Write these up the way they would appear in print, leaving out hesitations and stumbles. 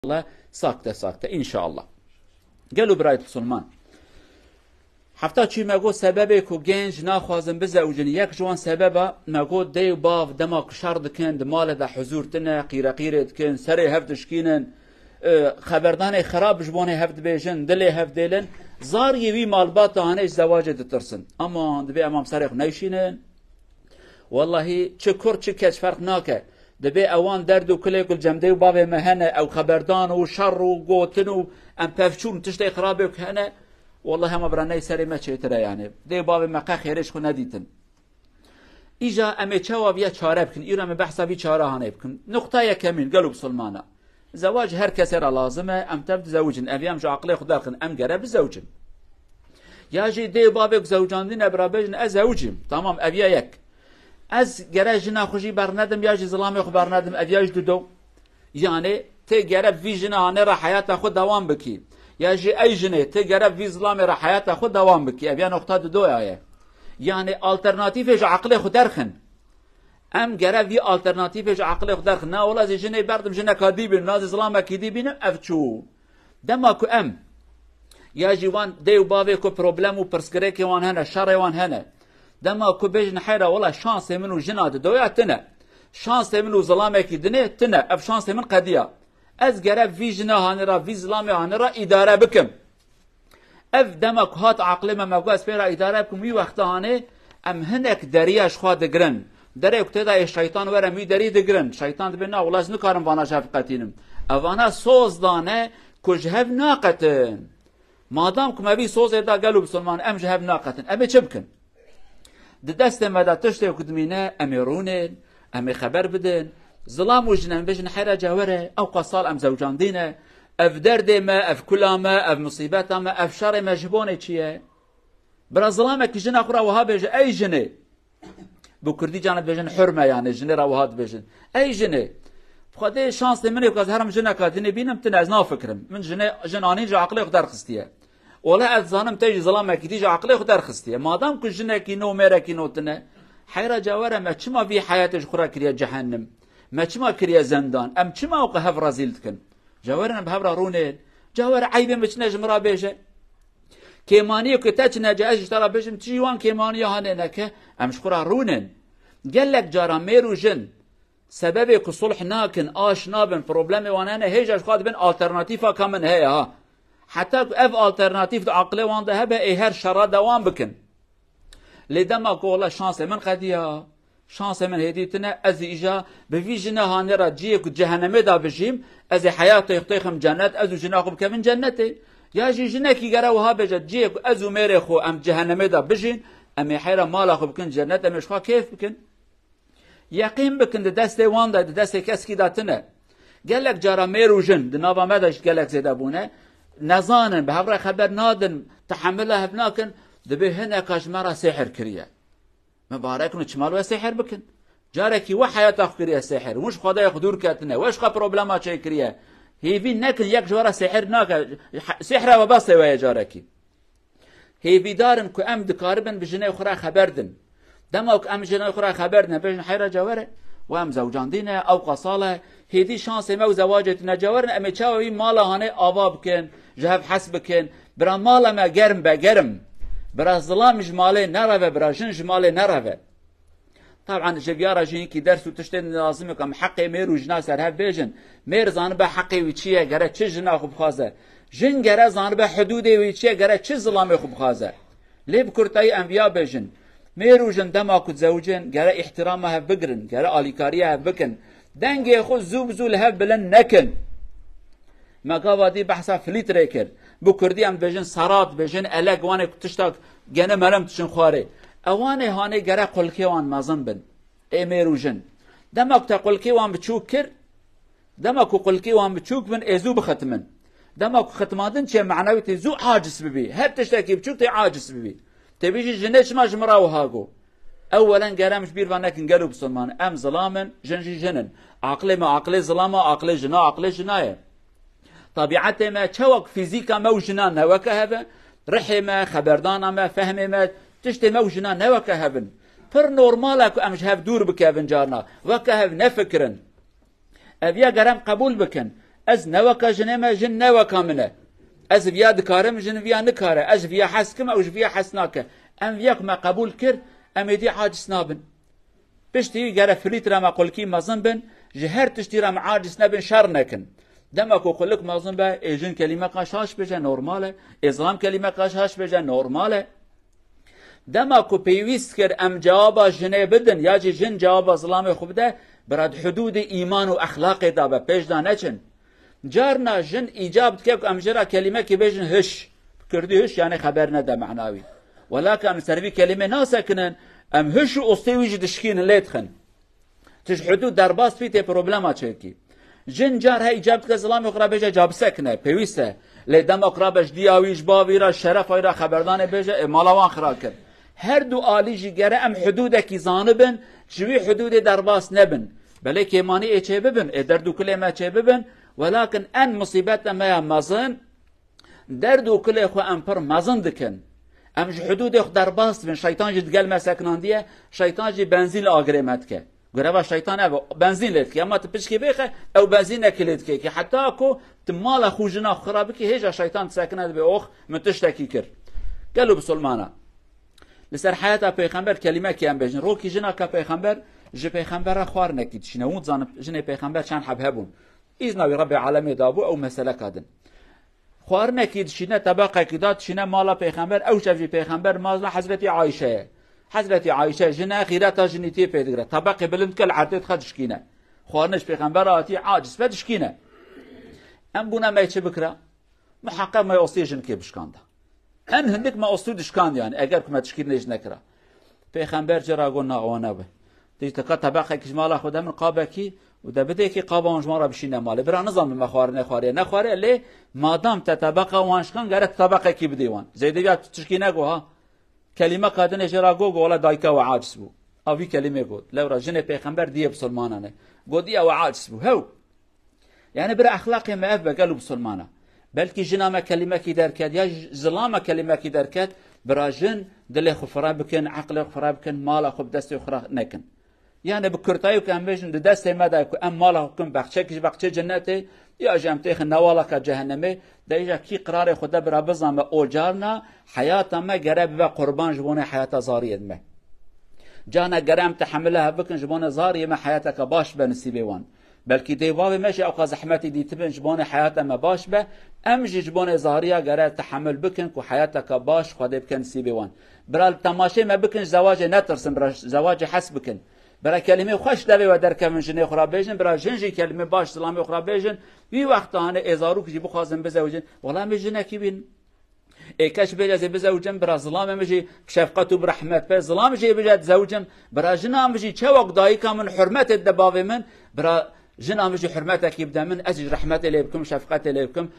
الله ساكتة إن شاء الله. قالوا براية مسلمان حفتا چی مگو سببه که گنج ناخوازن بزوجن یک جوان سببه مگو دی باف دما کشار دکن دمال دا حضور تنه قیره دکن سری هفت شکینن خبردان خراب جبانه هفت بیجن دلی هفت دیلن زار یوی مالبات هانه زواج دترسن اما دبی امام سریخ نیشینن والله چه کر چه کچ فرق ناکه دبی اوان درد و کلی کل جمده و باب مهنه او خبردان و شر و گوتن و ام پفچون تشتی خرابه و کهنه والله هم برانه سری ما چیتره یعنی دی باب مقا خیرش خو ندیتن ایجا امی چوا بیا چاره بکن ایرا امی بحثا بی چاره هانه بکن نقطه یکمین قلو بسلمانا زواج هر کسی را لازمه ام تبد زوجن اویم جو عقلی خود دارخن ام گره بزوجن یا جی دی بابک زوجاندین ابرابجن از زوجیم تمام اویا یک از گره جنا خوشی برندم یا جی ظلامی خو برندم اویاش دو یعنی تی گره وی جنا هانه را حیات خود دوام بکی یا جی ای جنه تی گره وی ظلامی را حیات خود دوام بکی اویا نقطه دو آیه یعنی آلترناتیفش عقلی خود درخن ام گره وی آلترناتیفش عقلی خود درخن نه اولا زی جنه بردم جنه کادی بین ناز ظلام کدی بینم افچو دما کو ام یا جوان دیو باوی کو پروبلم و پرسکره که وان هنه شر وان هنه دما کو بجن حیره ولا شانس منو جناد دویا تنه شانس منو ظلام کی دنه تنه اف شانس من قدیا از گره وی جنه هانه را وی ظلام هانه را اداره بکم اف دما کو هات عقل ما مگو اس پیرا اداره بکم وی وقت هانه ام هنک دریاش خوا دگرن دره اکتدا شیطان وره می دری دگرن شیطان بنا ولاز نکارم وانا شفقتینم اوانا سوز دانه کجهب ناقتن مادام که مبی سوز دا قالوا بسلمان ام جهب ناقتن ام چبکن دست مدا تشتی کدمینه امیرونن ام خبر بدن ظلام وجنن بجن حرا جاوره او قصال ام زوجان دینه اف درد ما اف كلامه اف مصيبات ما اف شر ما جبونه چیه برا ظلامك جن اخرى وها بج اي جنه بو كردي جانب بجن حرمه يعني جن را وها بجن اي جنه بخاطر شانس من يقاز هرم جنه كاتني بينم تناز نا فكرم من جنه جناني جو عقلي قدر خستيه ولا اتظانم تيجي ظلامك تيجي عقلي قدر خستيه ما دام كل جنه كينو ميرا كينو تنه حيره جاوره ما چما في حياتش خرا كريا جهنم ما چما كريا زندان ام چما وقه رازيلتكن جاورن بهبرا رونين جاور عيب مچنا جمرا بيجه كيمانيه كتاچ نجاج ترى بيجم تجيوان كيمانيه هاننك ام شكرا رونن قال لك جارا ميرو جن سبب كصلح ناكن اشنابن بروبلم وانا هيج خاد بن الترناتيفا كمن هي ها حتى اف الترناتيف عقله وان ده اي هر شرا دوام بكن لدما كولا شانس من قديا شانس من هديتنا از اجا بفيجنا هانرا جيك جهنم دا بجيم از حياته يختيخم جنت از جناكم كمن جنته يا جي جنكي غرا وها بجد جيك از ميرخو ام جهنم دا بجين ام حيره مالاخو بكن جنت ام شخا كيف بكن يقين بكن دست وان دا دست كسكي داتنا قال لك جارا ميروجن دنابا مدش قال لك زيدابونه نزانن بهبره خبر نادن تحملها هبناكن دبي هنا كاجمرا سحر كريا مبارك چمال و سحر بكن جاركي وحياة اخريا سحر مش خدای خدور كاتنا واش خا بروبلما چي كريا هي في نكن يك جورا سحر ناك سحر و بس ويا جاركي هي في دارن كو ام دكاربن بجنه اخرى خبردن دمك ام جنه اخرى خبردن بجن حيره جوره وام زوجان دينه او قصاله هدي شانس ما زواجتنا جورن ام چاوي مالا هانه آوا بكن جهب حسبكن برا مالا ما گرم بگرم برا ظلام جماله نروه برا جن جماله نروه طبعا جبيارا جين كي درس وتشتين لازم كم حقي مير وجنا سر هف بيجن مير زان به حقي وچيه غره چه جنا خوب خازه جن غره زان به حدود وچيه غره چه ظلام خوب خازه لب كرتاي انبياء بيجن مير وجن دما كو زوجن غره احترام هف بگرن غره اليكاريه هف بكن دنگ خو زوب زول هف بلن نكن ما قاودي بحثا فليت ريكر بو كردي ام بيجن سرات بيجن الك وانه تشتاق گنه مرم تشن خواره اوانه هانه گره قلکی وان مازن بن امیروجن دمک تا قلکی وان بچوک کر دمک قلکی وان بچوک بن ازو بختمن دمک ختمادن چه معنوی تی زو عاجز ببی هر تشتکی بچوک تی عاجز ببی تبیجی جنش ما جمرا وهاگو اولا گرمش بیر وانکن گلو بسلمان ام ظلامن جنجی جنن عقل ما عقل ظلام عقل جنا عقل جنایه طبيعته ما چوك فيزيكا موجنان نوكا هبه رحمه خبردان ما فهم ما تشتي موجنا نوكا هبن پر نورمالك امش هف دور بكابن جارنا وكا هف نفكرن ابيا قرام قبول بكن از نوکا جنما جن نوکا منه از ویا دکارم جن ویا نکاره از ویا حسکم او ویا حسناکه ام ویاک ما قبول کر ام دی عاجز نابن پشتی گره فلیتر ما قلکی مازن بن جهر تشتی را عاجز نبن شر نکن دما کو قلک مازن به ایجن کلمه قاشاش بجه نورماله اسلام کلمه قاشاش بجه نورماله دما کو پیوست کر ام جواب جنه بدن یا جن جواب اسلام خوب ده براد حدود ایمان و اخلاق دا پیش دانه چن جارنا جن ایجاب که ام جرا کلمه کی بجن هش کردی هش یعنی خبر نده معناوی ولكن سربي كلمه ناسكنن ام هش استويج دشكين ليتخن تش حدود درباس فيته بروبلما تشكي جن جار هي اجابت كزلام اقرا بجا جاب سكنه بيوسه لدم اقرا بج دياويج باويرا شرف ايرا خبردان بجا مالوان خراكر هر دو آلیجی گره ام حدودکی زانبن جوی حدود درباس نبن بله که مانی ایچه ببن در دو کلمه چه ببن ولكن ان مصیبت ما مزن در دو کلی خو ام پر مزن دکن ام حدود خو درباس بن شیطان جد گل مسکنان دیه شیطان جی بنزین آگریمت که گره و شیطان او بنزین لید که اما تپش که بخه او بنزین نکلید که حتی اکو تمال خوجنا خراب که هیچ شیطان تسکند به اوخ متشتکی کر قالوا بسلمانه لسر حياته پیغمبر کلمه کیم بجن روکی جنا که پیغمبر ج پیغمبر خوار نکید شنو زان جن پیغمبر چند حبهبون اذن رب العالمین دابو او مساله کادن خوار نکید شنه طبقه کیدات شنه مال پیغمبر او شفی پیغمبر مازن حضرت عایشه جنا غیرت جنیتی پیدگره طبقه بلند کل عرضت خدشکینه خوارنش پیغمبر آتی عاجز بدشکینه ام بونا ما چه بکره محقق ما اوسیجن کی بشکانده ان هندک ما استودش کاند yani اگر که ما تشکیل نیش نکره پیغمبر جرا گو ناوانه به دیت که طبقه کجمال خودم قابه کی و ده بده کی قابه اونج مارا بشینه مال برا نظام مخوار نخواره لی مادام طبقه وانشکان گره طبقه کی بدیوان زیدی بیا تشکیل نگو ها کلمه قادن جرا گو ولا دایکا و عاجز بو اوی کلمه گو لورا جن پیغمبر دی بسلمانانه گو دی و عاجز بو هو yani bir اخلاق ما اف بقلب بسلمانه بلکه جنام کلمه کی درکد یا ظلام کلمه کی درکد براجن دل خفرا بکن عقل خفرا بکن مال خوب دست خفرا نکن یعنی بکرتایو که همشون دست ماده که ام مال حکم بخچه جنته یا جمته نوالا که جهنمه دیجا کی قرار خدا برا بزن و اوجارنا حیات ما گرب و قربان جبونه حیات زارید ما جانا گرم تحملها بکن جبونه زاری ما حیاتک باش بنصیبه وان بلکه دیواب ماشي او زحمتي دي تبن جبونه حياتك ما باش به ام جبونه ظاهريه غير تحمل بكن كو حياتك باش خود بكن سيبوان برال تماشي ما بكن زواج نترسم برا زواج حسبكن برا كلمه خوش دوي و در كم جن خرابيجن برا جنجي كلمه باش سلام خرابيجن وي وقت انا ازارو كجي بخازم بزوجن والله مجن كيبين ايكاش بيجي بزوجن برا ظلام مجي شفقته برحمت به ظلام جي بجد زوجن برا جنا مجي چوق دايكا من حرمت الدباب من برا جنا مجي حرمتك يبدا من اجل رحمتي لكم شفقتي لكم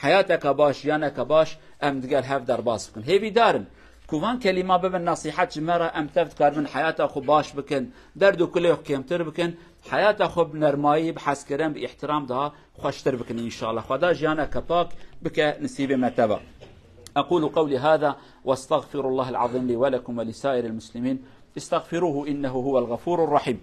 حياتك باش يانك باش ام تقال هاف در باس بكن هيبي دارن كوان كلمه ببن نصيحات جمره ام تفكر من حياتك خو باش بكن دردو كله كيمتر بكن حياتك خو نرماي بحس كرم باحترام ده خوشتر بكن ان شاء الله خدا جانك باك بك نسيب متبع اقول قولي هذا واستغفر الله العظيم لي ولكم ولسائر المسلمين استغفروه انه هو الغفور الرحيم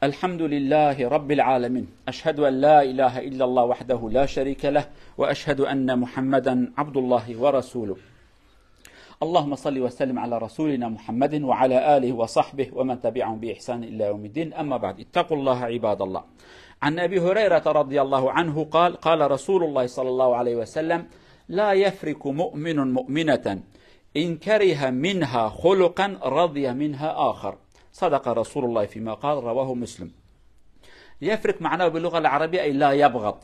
الحمد لله رب العالمين أشهد أن لا إله إلا الله وحده لا شريك له وأشهد أن محمدا عبد الله ورسوله اللهم صل وسلم على رسولنا محمد وعلى آله وصحبه ومن تبعهم بإحسان إلى يوم الدين أما بعد اتقوا الله عباد الله عن أبي هريرة رضي الله عنه قال قال رسول الله صلى الله عليه وسلم لا يفرق مؤمن مؤمنة إن كره منها خلقا رضي منها آخر صدق رسول الله فيما قال رواه مسلم يفرق معناه باللغة العربية أي لا يبغض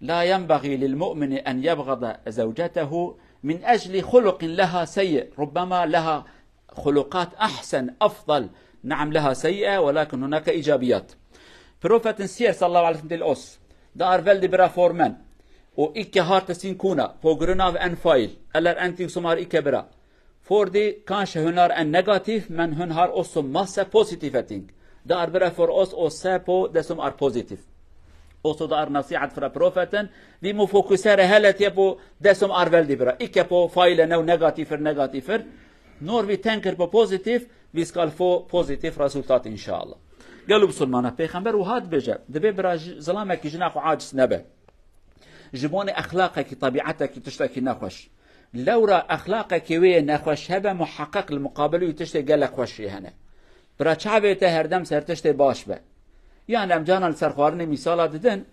لا ينبغي للمؤمن أن يبغض زوجته من أجل خلق لها سيء ربما لها خلقات أحسن أفضل نعم لها سيئة ولكن هناك إيجابيات بروفة سير صلى الله عليه وسلم الأس دار فلد برا فورمان وإيكا هارتسين كونا فوقرنا في أنفايل ألر أنتي سمار إيكا برا For de kanske hun har en negativ, men hun har også masse positive ting. Det er bra for oss å se på det som er positivt. Også det er nasihat fra profeten. Vi må fokusere hele tiden på det som er veldig bra. Ikke på feilene og negativer. نور في تنكر بوزيتيف فيسكال فو بوزيتيف رسولتات ان شاء الله. قالوا بسلمانه بيغمبر وهاد بيجا دبي برا ظلامك جناخ عاجز نبه جبوني اخلاقك طبيعتك تشتكي نخوش لورا اخلاقك وين نخوش هبه محقق المقابل وتشتي قال لك خوشي هنا برا شعبته هردم سر تشتي باش به يعني ام جانا لسرخوارني مثال ددن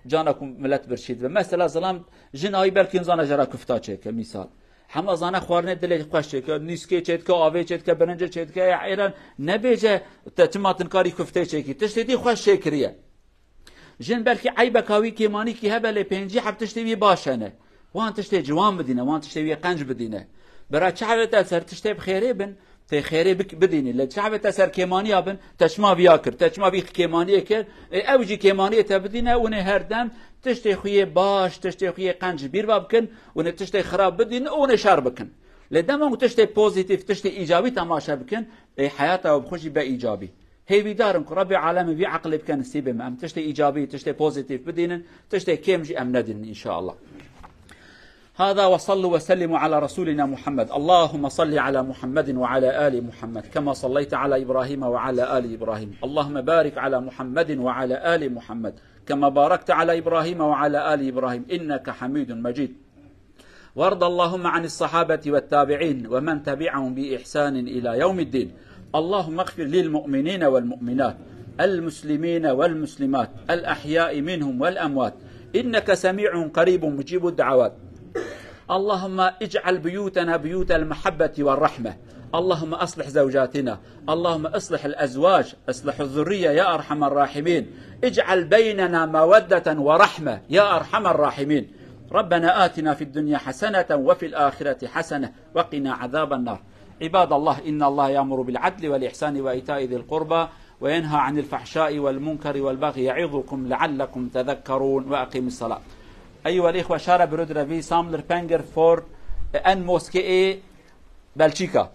جانكم ملت برشيد مثلا ظلام جناي بلكن زانا جرا كفتا چه مثال همه زانه خوارنه دل خوش که نیسکه چت که آوه چت که برنج چت که ایران نبیجه تچماتن کاری کفته چه کی تشتی خوش شکریه جن بلکه عیب کاوی کیمانی کی هبل پنجی حب تشتی باشنه وان تشتی جوان بدینه وان تشتی قنج بدینه برای شعبت سر تشتی بخیره بن تی خیره بدینه ل شعبت سر کیمانی ابن تشما بیاکر تشما بی کیمانی کر اوجی کیمانی تبدینه ونه هر دم تشتي خويه باش تشتي خويه قنج بير بابكن ون تشتي خراب بدين ون شر بكن لدما تشتي بوزيتيف تشتي ايجابي تماشا بكن اي حياته وبخشي بايجابي هي بيدارن ربي عالمي في عقل بكن سيبم ام تشتي ايجابي تشتي بوزيتيف بدين تشتي كيمجي ام ندن ان شاء الله. هذا وصلوا وسلموا على رسولنا محمد. اللهم صل على محمد وعلى آل محمد كما صليت على إبراهيم وعلى آل إبراهيم. اللهم بارك على محمد وعلى آل محمد كما باركت على إبراهيم وعلى آل إبراهيم إنك حميد مجيد. وارض اللهم عن الصحابة والتابعين ومن تبعهم بإحسان إلى يوم الدين. اللهم اغفر للمؤمنين والمؤمنات المسلمين والمسلمات الأحياء منهم والأموات إنك سميع قريب مجيب الدعوات. اللهم اجعل بيوتنا بيوت المحبة والرحمة. اللهم أصلح زوجاتنا. اللهم أصلح الأزواج. أصلح الذرية يا أرحم الراحمين. اجعل بيننا مودة ورحمة يا أرحم الراحمين. ربنا آتنا في الدنيا حسنة وفي الآخرة حسنة وقنا عذاب النار. عباد الله إن الله يأمر بالعدل والإحسان وإيتاء ذي القربى وينهى عن الفحشاء والمنكر والبغي يعظكم لعلكم تذكرون وأقيموا الصلاة. أيها الإخوة شارع برود روی ساملر پنگر فور ان موسکه بلژیکا